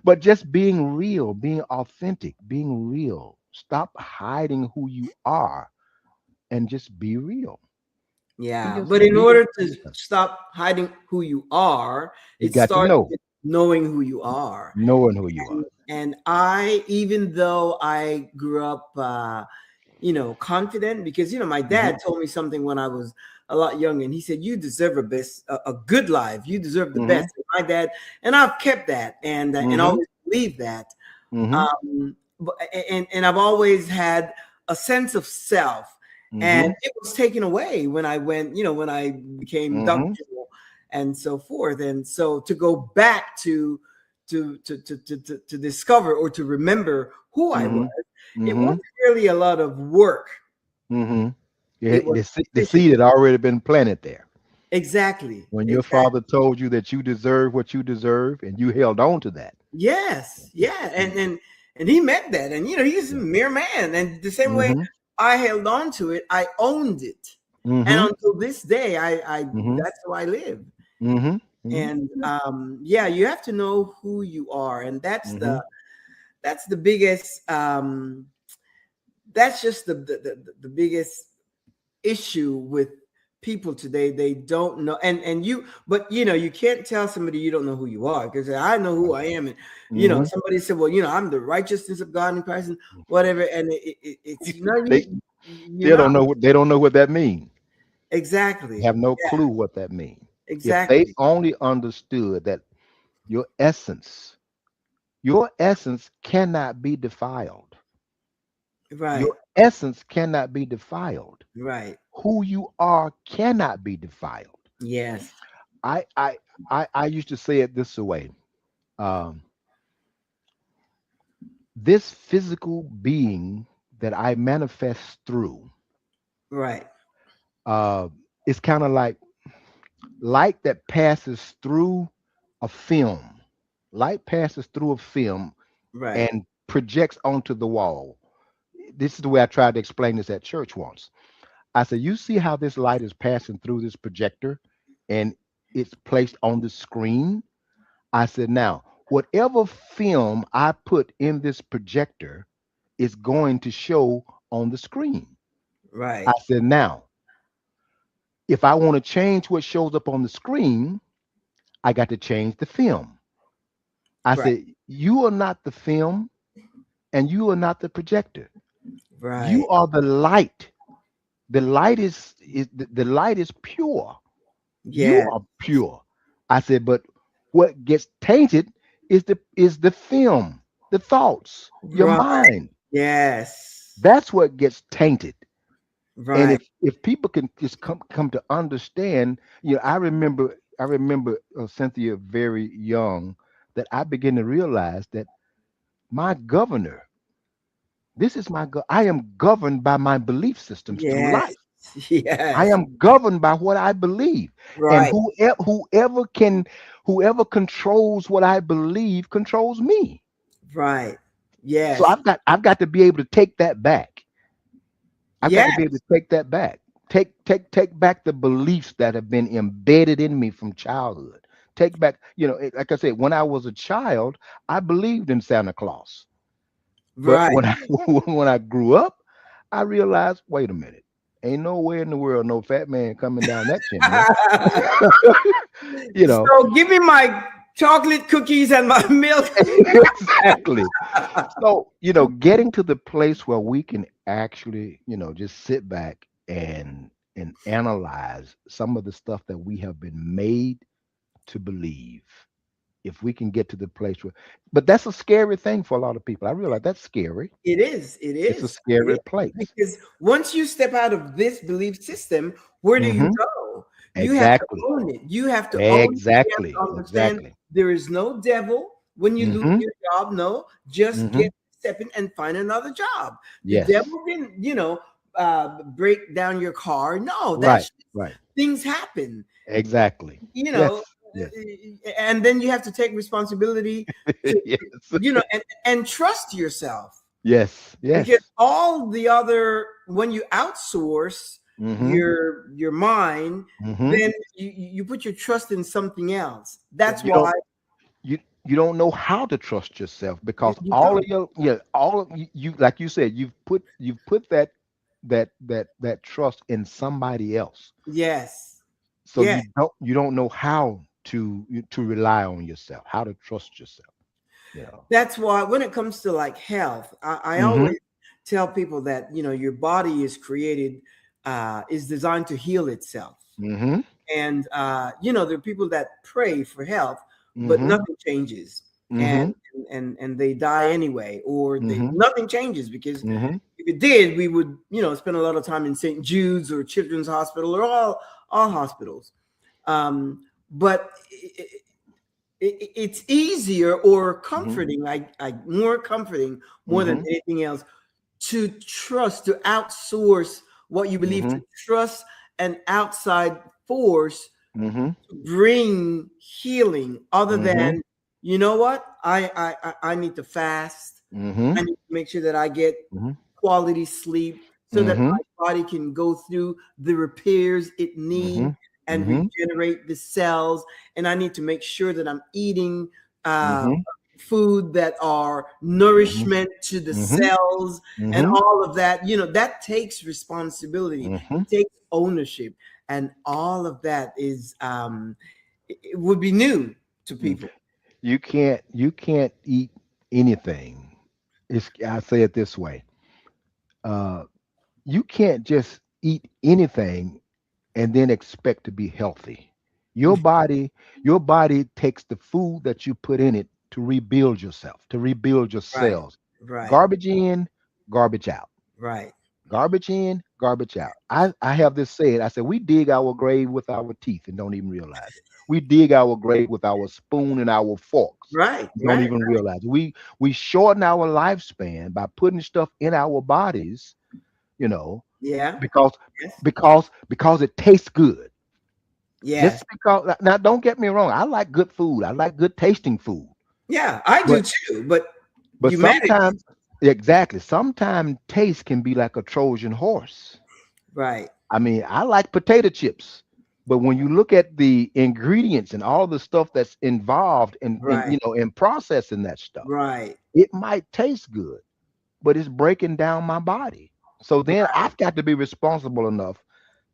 but just being real, being authentic, being real. Stop hiding who you are and just be real. And Yeah, just but in be your order true to self. stop hiding who you are, You it got to starts know, with knowing who you are. knowing who you are. And I, even though I grew up, confident, because my Hmm. dad told me something when I was a lot younger, and he said, "You deserve a good life. You deserve the Hmm. best." And my dad, and I've kept that, and Hmm. always believed that. Hmm. And I've always had a sense of self, and Hmm. it was taken away when I went, when I became Hmm. doctoral and so forth. And so to go back to discover or to remember who I was, Hmm. it Hmm. wasn't really a lot of work. Hmm. It was The decision. seed had already been planted there. Exactly. When your Exactly. father told you that you deserve what you deserve and you held on to that. Yes, yeah, and he meant that, and he's a Yeah. mere man, and the same way Hmm. I held on to it, I owned it, and Hmm. until this day, I Hmm. that's how I live. Hmm. Hmm. And yeah, you have to know who you are, and that's Hmm. the biggest that's just the biggest issue with people today, they don't know, and you, but you can't tell somebody you don't know who you are, because I know who I am. And Hmm. somebody said, well, I'm the righteousness of God in Christ and whatever, and it's They you're they not. don't know what they don't know what that means. Exactly. Have no Yeah, clue what that means. If they exactly. only understood that your essence, your essence cannot be defiled. Right. Your essence cannot be defiled. Right. Who you are cannot be defiled. Yes. I I I used to say it this way. Um, this physical being that I manifest through Right. uh, is kind of like light that passes through a film. Light passes through a film Right. and projects onto the wall. This is the way I tried to explain this at church once. I said, you see how this light is passing through this projector and it's placed on the screen? I said, now, whatever film I put in this projector is going to show on the screen. I Right. said, now, if I want to change what shows up on the screen, I got to change the film. I Right. said, you are not the film and you are not the projector. You Right. are the light. The light is the light is pure. You Yeah. are pure. I said, but what gets tainted is the film, the thoughts, your Right. mind. Yes. That's what gets tainted. And Right. if people can just come to understand, I remember Cynthia very young, that I began to realize that my governor, this is I am governed by my belief systems through Yes. life. I Yes. am governed by what I believe. And Right. whoever controls what I believe controls me. Right. So Yes. I've got to be able to take that back. I've got to Yes. be able to take that back. Take back the beliefs that have been embedded in me from childhood. Take back, like I said, when I was a child, I believed in Santa Claus. But Right. when I when I grew up, I realized, wait a minute, ain't no way in the world no fat man coming down that chimney. you know, So give me my chocolate cookies and my milk. exactly. So, getting to the place where we can actually, just sit back and analyze some of the stuff that we have been made to believe. If we can get to the place where, but that's a scary thing for a lot of people. I realize that's scary. It is. It It's a is. It scary is. place. Because once you step out of this belief system, where do you Hmm. go? You have to Exactly. own it. You have to own it. You have Exactly. to understand Exactly. there is no devil when you lose Hmm. your job. No, just Hmm. get stepping and find another job. The Yes. devil didn't, break down your car. No, Right. that's Right. things happen. Exactly. you know, Yes. Yes. and then you have to take responsibility to, Yes. and trust yourself, Yes. because Yes. all the other, when you outsource Hmm. your mind, Hmm. then you put your trust in something else. That's You why don't you don't know how to trust yourself, because you all of don't. your all of you, like you said, you've put that trust in somebody else. Yes. So Yeah. you don't know how to rely on yourself, how to trust yourself. You know. That's why when it comes to like health, I Mm-hmm. always tell people that your body is designed to heal itself. Mm-hmm. And there are people that pray for health, but Mm-hmm. nothing changes, Mm-hmm. and they die anyway, or Mm-hmm. nothing changes, because Mm-hmm. if it did, we would spend a lot of time in St. Jude's or Children's Hospital or all hospitals. But it's easier or Mm-hmm. comforting, more comforting, more than Mm-hmm. anything else, to trust, to outsource what you believe, Mm-hmm. to trust an outside force Mm-hmm. bring healing, other Mm-hmm. than, you know what, I need to fast. Mm-hmm. I need to make sure that I get quality sleep, so that Mm-hmm. my body can go through the repairs it Mm-hmm. needs and Mm-hmm. regenerate the cells. And I need to make sure that I'm eating uh, Mm-hmm. food that are Mm-hmm. nourishment to the Mm-hmm. cells, and Mm-hmm. all of that. That takes responsibility. Mm-hmm. It takes ownership. and all of that is it would be new to Mm. people. You can't eat anything. I say it this way. Uh, you can't just eat anything and then expect to be healthy. Your body, your body takes the food that you put in it to rebuild yourself, to rebuild your Right, cells. right, Garbage in, garbage out. right, Garbage in, garbage out. I have this saying. I said we dig our grave with our teeth and don't even realize it. We dig our grave with our spoon and our forks right, and don't right. even realize it. We shorten our lifespan by putting stuff in our bodies, you know, Yeah. because Yes. because it tastes good. Just Yes. because now don't get me wrong, I like good food. I like good tasting food. Yeah, I do But too. But but humanity, sometimes exactly, sometimes taste can be like a Trojan horse. right, I mean, I like potato chips, but when you look at the ingredients and all the stuff that's involved in right, in processing that stuff, right, it might taste good, but it's breaking down my body. So then I've got to be responsible enough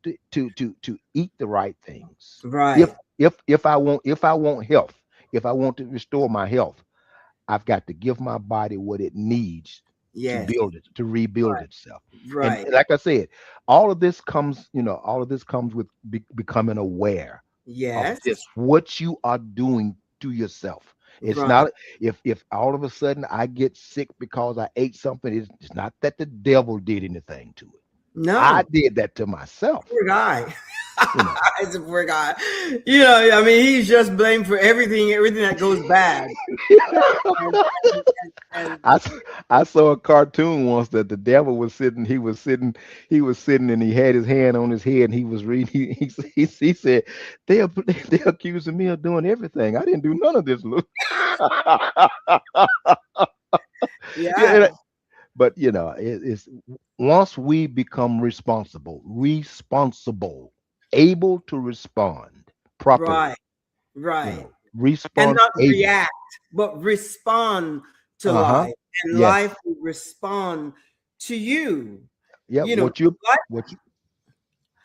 to eat the right things. If right. if I want health, if I want to restore my health, I've got to give my body what it needs to Yes. build it, to rebuild itself. And Right. like I said, all of this comes with becoming aware of Yes. just what you are doing to yourself. It's Right. not if all of a sudden I get sick because I ate something, it's not that the devil did anything to it. I No. did that to myself, Poor guy. you know. It's a poor guy. You know, I mean, he's just blamed for everything that goes bad. And and I, s- I saw a cartoon once that the devil was sitting. He was sitting, and he had his hand on his head, and he was reading. He said, "They're accusing me of doing everything. I didn't do none of this." Look." yeah, Yeah, but it's once we become responsible, able to respond right, properly. right. And Respond not able. react, but respond to Uh huh. life, and life Yes. will respond to you. Yeah. You know, life, What you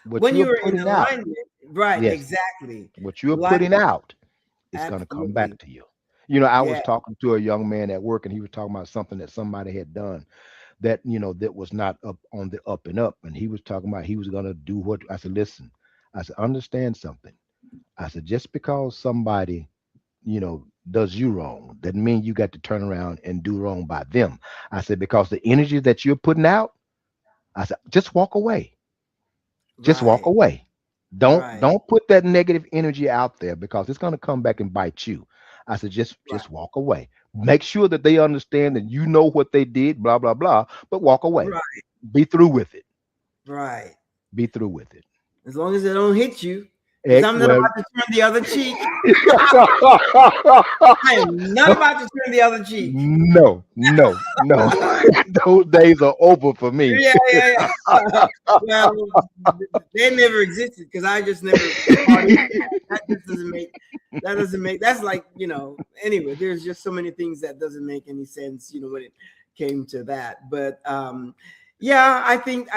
what when you're you're in putting out. alignment, right? Yes. Exactly. What you're Life, putting out is going to come back absolutely. to you. I was Yeah, talking to a young man at work, and he was talking about something that somebody had done that that was not up on the up and up, and he was talking about he was going to do what I said. Listen, I said, understand something. I said, just because somebody does you wrong doesn't mean you got to turn around and do wrong by them. I said, because the energy that you're putting out, I said, just walk away. Just walk right, away. Don't right, don't put that negative energy out there because it's going to come back and bite you. I said, right, just walk away. Make sure that they understand that you know what they did, blah blah blah, but walk away. right, Be through with it. right. Be through with it. As long as they don't hit you, because I'm not Well, about to turn the other cheek. I am not about to turn the other cheek. no, no, no. Those days are over for me. Yeah, yeah, yeah. Well, they never existed because I just never bought into that. That doesn't make that's like, anyway, there's just so many things that doesn't make any sense, when it came to that. But yeah, I think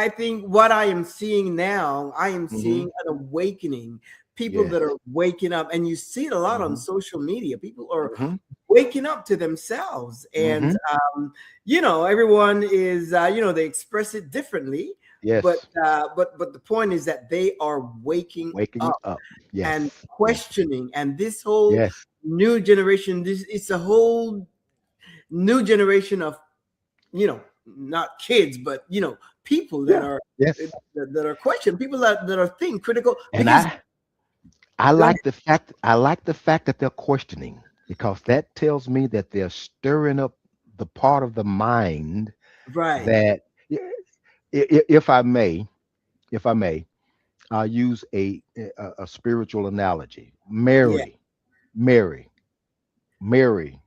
what I am seeing now, I am Hmm. seeing an awakening. People Yes. that are waking up, and you see it a lot on Hmm. social media. People are Hmm. waking up to themselves, and Hmm. everyone is they express it differently, but Yes. but the point is that they are waking Waking up up. and Yes. Yes. questioning, and this whole Yes. new generation, this it's a whole new generation of not kids, but people that Yeah. are Yes. that are questioning, people that are think critical, And because I go ahead. like the fact that they're questioning because that tells me that they're stirring up the part of the mind Right. that if I may, if I may, I'll use a spiritual analogy. Yeah. Mary, Mary,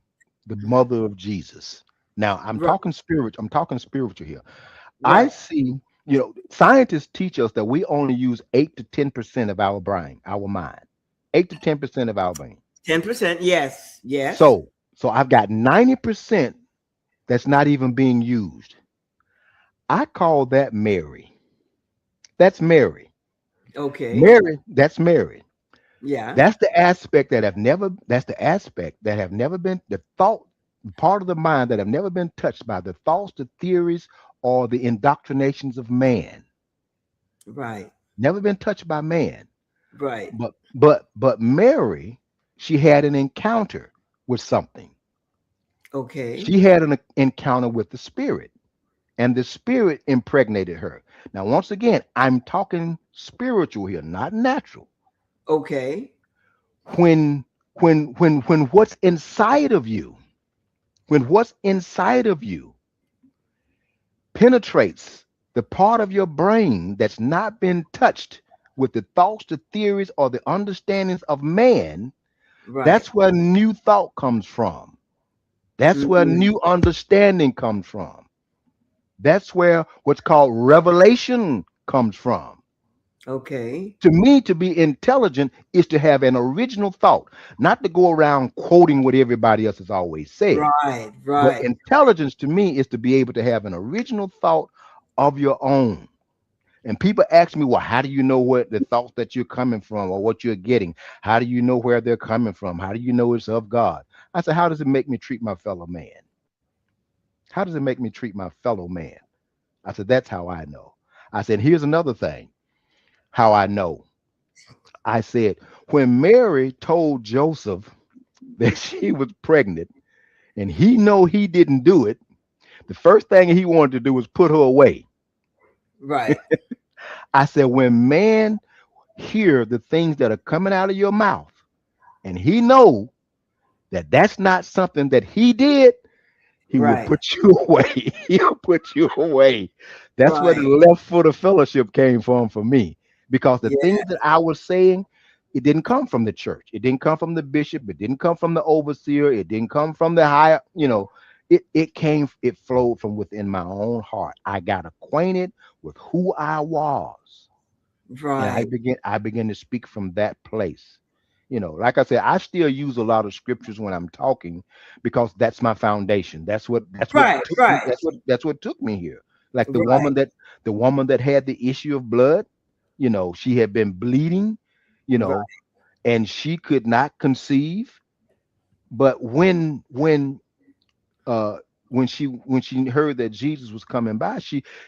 the mother of Jesus. Now Right. I'm talking spiritual here. I Right. see, scientists teach us that we only use 8 to 10% of our brain, our mind. 8 to 10% of our brain. 10%. Yes. Yes. So I've got 90% that's not even being used. I call that Mary. That's Mary. Okay. Mary, that's Mary. Yeah. That's the aspect that have never, that's the aspect that have never been, the thought, part of the mind that have never been touched by the thoughts, the theories, or the indoctrinations of man. Right. Never been touched by man. Right. But Mary, she had an encounter with something. Okay. She had an encounter with the spirit, and the spirit impregnated her. Now, once again, I'm talking spiritual here, not natural. Okay. When what's inside of you, when what's inside of you penetrates the part of your brain that's not been touched with the thoughts, the theories, or the understandings of man, Right. that's where new thought comes from. That's where Mhm. new understanding comes from. That's where what's called revelation comes from. Okay. To me, to be intelligent is to have an original thought, not to go around quoting what everybody else has always said. Right. But Right. intelligence to me is to be able to have an original thought of your own. And people ask me, well, how do you know what the thoughts that you're coming from or what you're getting? How do you know where they're coming from? How do you know it's of God? I said, how does it make me treat my fellow man? How does it make me treat my fellow man? I said, that's how I know. I said, here's another thing how I know. I said, when Mary told Joseph that she was pregnant and he know he didn't do it, the first thing he wanted to do was put her away. Right. I said, when man hear the things that are coming out of your mouth and he know that that's not something that he did, he will Right. put you away. He'll put you away. That's where the Right. left foot of fellowship came from for me. Because the Yeah. things that I was saying, it didn't come from the church. It didn't come from the bishop. It didn't come from the overseer. It didn't come from the higher, it flowed from within my own heart. I got acquainted with who I was. And I Right. begin I begin to speak from that place. Like I said, I still use a lot of scriptures when I'm talking because that's my foundation. Right. Right. That's what took me here. Like Right. the woman that had the issue of blood, she had been bleeding, you Right. know, and she could not conceive. But uh when she heard that Jesus was coming by,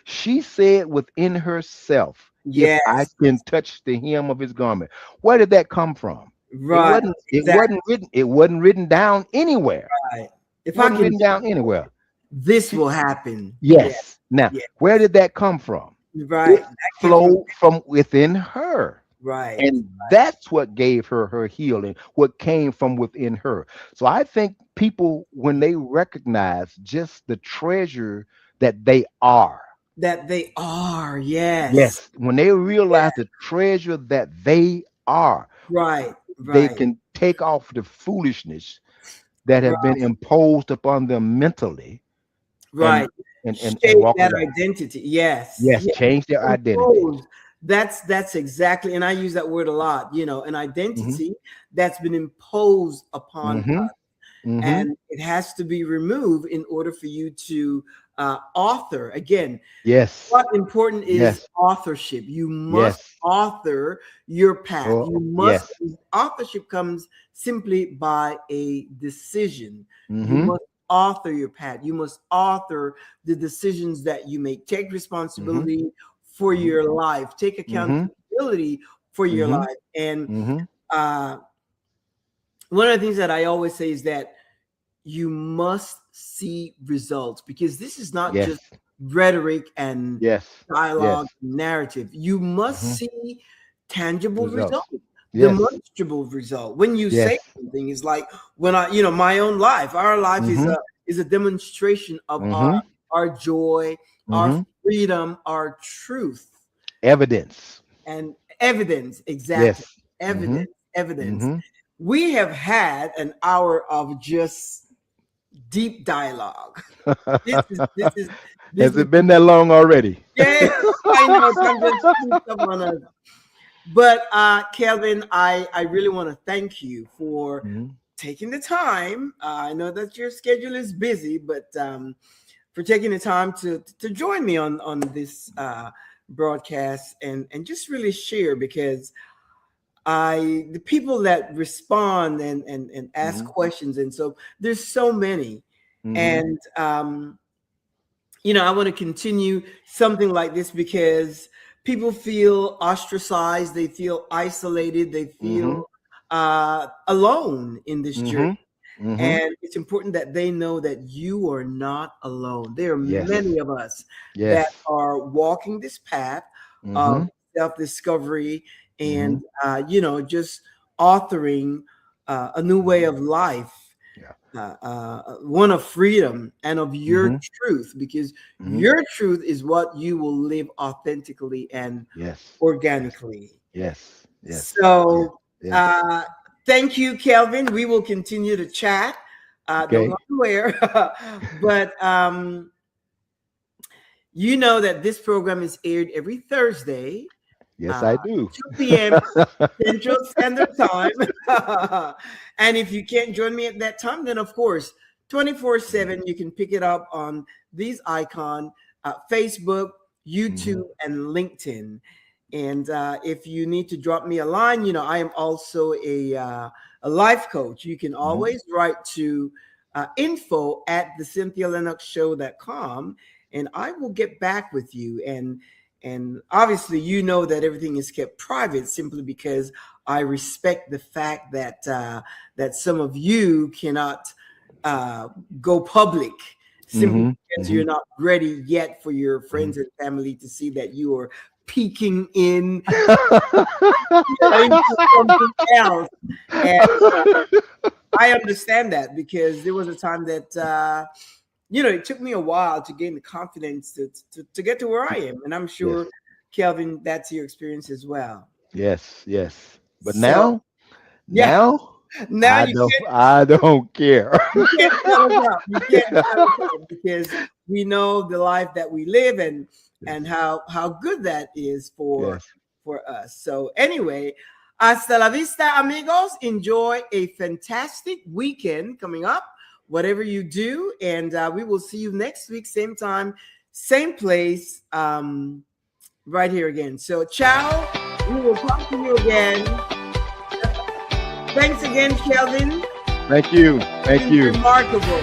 she said within herself, if I Yes. can touch the hem of his garment. Where did that come from? It Right. wasn't it Exactly. wasn't written it wasn't written down anywhere. Right. If It I wasn't can, written down anywhere. this She will happen. Yeah. Yes. Now, Yeah. where did that come from? Right. It That came from. flowed from within her. Right. And that's what gave her healing, what came from within her. So I think people, when they recognize just the treasure that they are, That they are. Yes. yes, when they realize the treasure that they are, Right. they Right. can take off the foolishness that have been Right. imposed upon them mentally and Right. and Shape walk that along. identity. Yes. Yes, Yes. change their identity. Imposed. That's exactly, and I use that word a lot. An Hmm. identity that's been imposed upon, Hmm. Hmm. and it has to be removed in order for you to author again. Yes, What important is yes, authorship. You must yes. author your path. You Oh, must. yes. Authorship comes simply by a decision. You Hmm. must author your path. You must author the decisions that you make. Take Hmm. responsibility for Hmm. your life. Take Hmm. accountability for your Hmm. life. And Hmm. uh, one of the things that I always say is that you must see results, because this is not just Yes, rhetoric and yes, dialogue yes. narrative. You must Hmm. see tangible Results. results, Yes, demonstrable result. When you say yes. something, is like when my own life, our life Hmm. is a demonstration of Hmm. our joy, our Hmm. freedom, our truth, Evidence. and evidence. Exactly. Yes. Hmm. Evidence. Hmm. We have had an hour of just deep dialogue. This is this is this Has is it been that long already? Yes, I know time just sneaks up on us. But Kelvin, I really want to thank you for Hmm. taking the time. I know that your schedule is busy, but for taking the time to join me on this broadcast and just really share, because the people that respond and ask Mhm. questions, and so there's so many. Mhm. And I want to continue something like this because people feel ostracized, they feel isolated, they Mhm. feel alone in this journey. Mhm. Mhm. And it's important that they know that you are not alone. There are Yes. many of us that Yes. are walking this path of Mhm. self-discovery and, Mhm. just authoring a new way Mhm. of life, Yeah. one of freedom and of your Mhm. truth, because Mhm. your truth is what you will live authentically and Yes. Yes. organically. Yes. Yes. Yes. So, Yes. uh, thank you, Kelvin. We will continue to chat. Don't go Okay. anywhere. But you know that this program is aired every Thursday, Yes, uh, I do. 2 p.m. Central Standard Time. And if you can't join me at that time, then of course, 24/7, you can pick it up on these icons, Facebook, Mhm. YouTube, and LinkedIn. And if you need to drop me a line, I am also a life coach. You can Mhm. always write to info at the CynthiaLinoxShow.com, and I will get back with you. And obviously, you know that everything is kept private simply because I respect the fact that some of you cannot uh, go public simply Mhm. because you're Mhm. not ready yet for your friends Mhm. and family to see that you are peeking in into something else. And I understand that, because there was a time that it took me a while to gain the confidence to get to where I am, and I'm Yes. sure, Kelvin, that's your experience as well. Yes. Yes. But So yeah, now now you can't I don't care. you can't shut us up. You can't shut us up, because we know the life that we live, and Yes. how good that is for Yes. us. So anyway, hasta la vista, amigos. Enjoy a fantastic weekend coming up, whatever you do, and we will see you next week, same time, same place, right here again. So ciao. We will talk to you again. Thanks again, Kelvin. Thank you. You've Thank been you. remarkable.